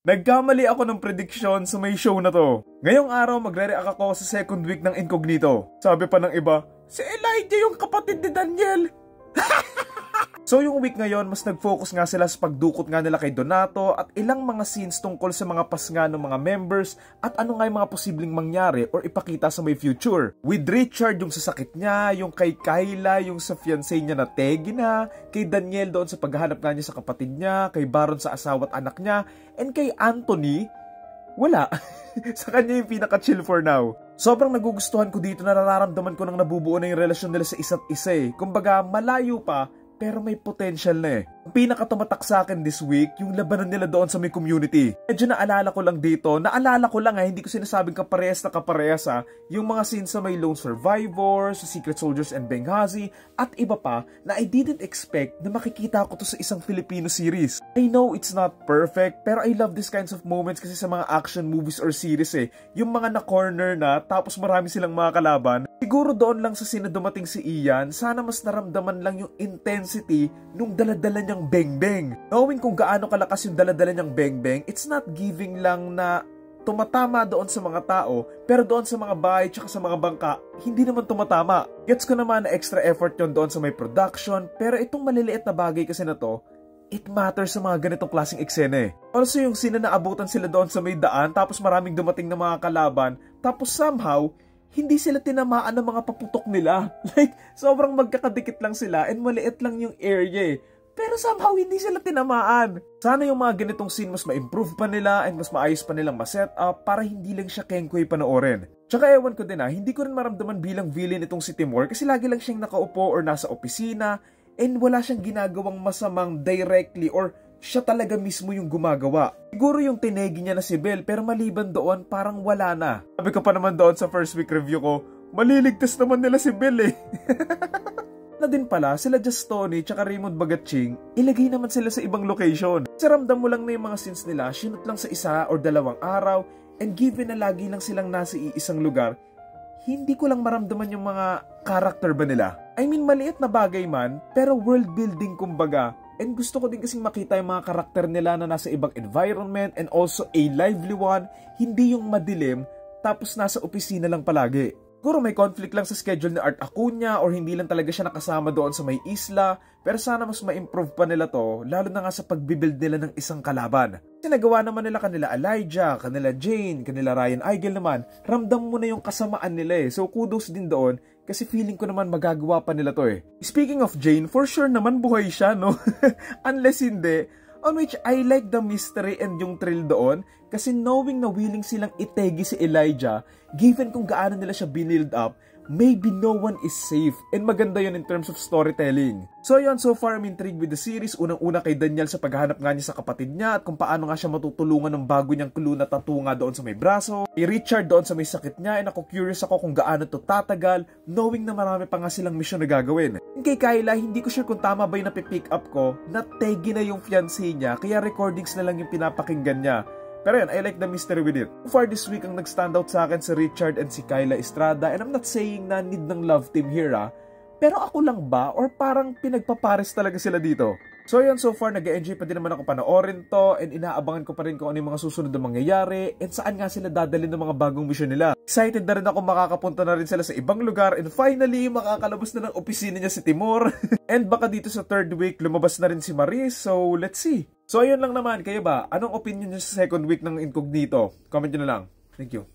Nagkamali ako ng prediction sa may show na to. Ngayong araw magre-react ako sa second week ng Incognito. Sabi pa ng iba, si Elijah yung kapatid ni Daniel. So yung week ngayon, mas nag-focus nga sila sa pagdukot nga nila kay Donato at ilang mga scenes tungkol sa mga pasnga ng mga members at ano nga yung mga posibleng mangyari or ipakita sa may future. With Richard yung sa sakit niya, yung kay Kyla yung sa fiancé niya na Tegi na, kay Daniel doon sa paghahanap nga niya sa kapatid niya, kay Baron sa asawa at anak niya, and kay Anthony, wala. Sa kanya yung pinaka-chill for now. Sobrang nagugustuhan ko dito na nararamdaman ko nang nabubuo na yung relasyon nila sa isa't isa eh. Kumbaga malayo pa, pero may potential na eh. Ang pinakatumatak sa akin this week, yung labanan nila doon sa may community. Medyo naalala ko lang dito, hindi ko sinasabing kaparehas na kaparehas yung mga scenes sa may Lone Survivors, sa Secret Soldiers and Benghazi, at iba pa na I didn't expect na makikita ko to sa isang Filipino series. I know it's not perfect, pero I love these kinds of moments kasi sa mga action movies or series eh. Yung mga na-corner na, tapos marami silang mga kalaban. Siguro doon lang sa scene na dumating si Ian, sana mas naramdaman lang yung intensity nung daladala niyang beng-beng. Knowing kung gaano kalakas yung daladala niyang beng-beng, it's not giving lang na tumatama doon sa mga tao, pero doon sa mga bahay tsaka sa mga bangka, hindi naman tumatama. Gets ko naman na extra effort yon doon sa may production, pero itong maliliit na bagay kasi na to, it matters sa mga ganitong klaseng eksena eh. Also yung scene na naabutan sila doon sa may daan, tapos maraming dumating na mga kalaban, tapos somehow, hindi sila tinamaan ng mga paputok nila. Like, sobrang magkakadikit lang sila and maliit lang yung area eh. Pero somehow hindi sila tinamaan. Sana yung mga ganitong scene mas ma-improve pa nila and mas maayos pa nilang ma-set up para hindi lang siya kengkoy panoorin. Tsaka ewan ko din hindi ko rin maramdaman bilang villain itong si Timur kasi lagi lang siyang nakaupo or nasa opisina and wala siyang ginagawang masamang directly or siya talaga mismo yung gumagawa. Siguro yung tinegi niya na si Belle pero maliban doon parang wala na. Sabi ko pa naman doon sa first week review ko, maliligtas naman nila si Belle eh. Na din pala, sila Just Tony tsaka Raymond Bagatching, ilagay naman sila sa ibang location. Kasi ramdam mo lang na yung mga scenes nila, shoot lang sa isa or dalawang araw, and given na lagi lang silang nasa iisang lugar, hindi ko lang maramdaman yung mga character ba nila. I mean, maliit na bagay man, pero world building kumbaga. And gusto ko din kasing makita yung mga karakter nila na nasa ibang environment and also a lively one, hindi yung madilim, tapos nasa opisina lang palagi. Siguro may conflict lang sa schedule ni Art Acuña or hindi lang talaga siya nakasama doon sa may isla, pero sana mas ma-improve pa nila to, lalo na nga sa pagbibuild nila ng isang kalaban. Kasi nagawa naman nila kanila Elijah, kanila Jane, kanila Ryan Eigel naman, ramdam mo na yung kasamaan nila eh. So kudos din doon, kasi feeling ko naman magagawa pa nila to eh. Speaking of Jane, for sure naman buhay siya, no? Unless hindi, on which I like the mystery and yung thrill doon, kasi knowing na willing silang itegi si Elijah, given kung gaano nila siya binild up, maybe no one is safe. And maganda yun in terms of storytelling. So yun, so far I'm intrigued with the series. Unang-una kay Daniel sa paghahanap nga niya sa kapatid niya at kung paano nga siya matutulungan ng bago niyang clue na tattoo nga doon sa may braso. Kay Richard doon sa may sakit niya and ako curious ako kung gaano to tatagal, knowing na marami pa nga silang mission na gagawin. And kay Kyla, hindi ko sure kung tama ba yung napipick up ko na Tegi na yung fiancé niya kaya recordings na lang yung pinapakinggan niya. Pero yun, I like the mystery with it. So far this week, ang nag-stand out sa akin si Richard and si Kyla Estrada. And I'm not saying na need ng love team here pero ako lang ba? Or parang pinagpapares talaga sila dito? So yun, so far nag-enjoy pa din naman ako panoorin to. And inaabangan ko pa rin kung ano yung mga susunod na mangyayari. And saan nga sila dadalhin ng mga bagong mission nila. Excited na rin ako makakapunta na rin sila sa ibang lugar. And finally, makakalabas na ng opisina niya si Timur. And baka dito sa third week, lumabas na rin si Maris. So let's see. So ayun lang naman, kayo ba? Anong opinion niyo sa second week ng Incognito? Comment nyo na lang. Thank you.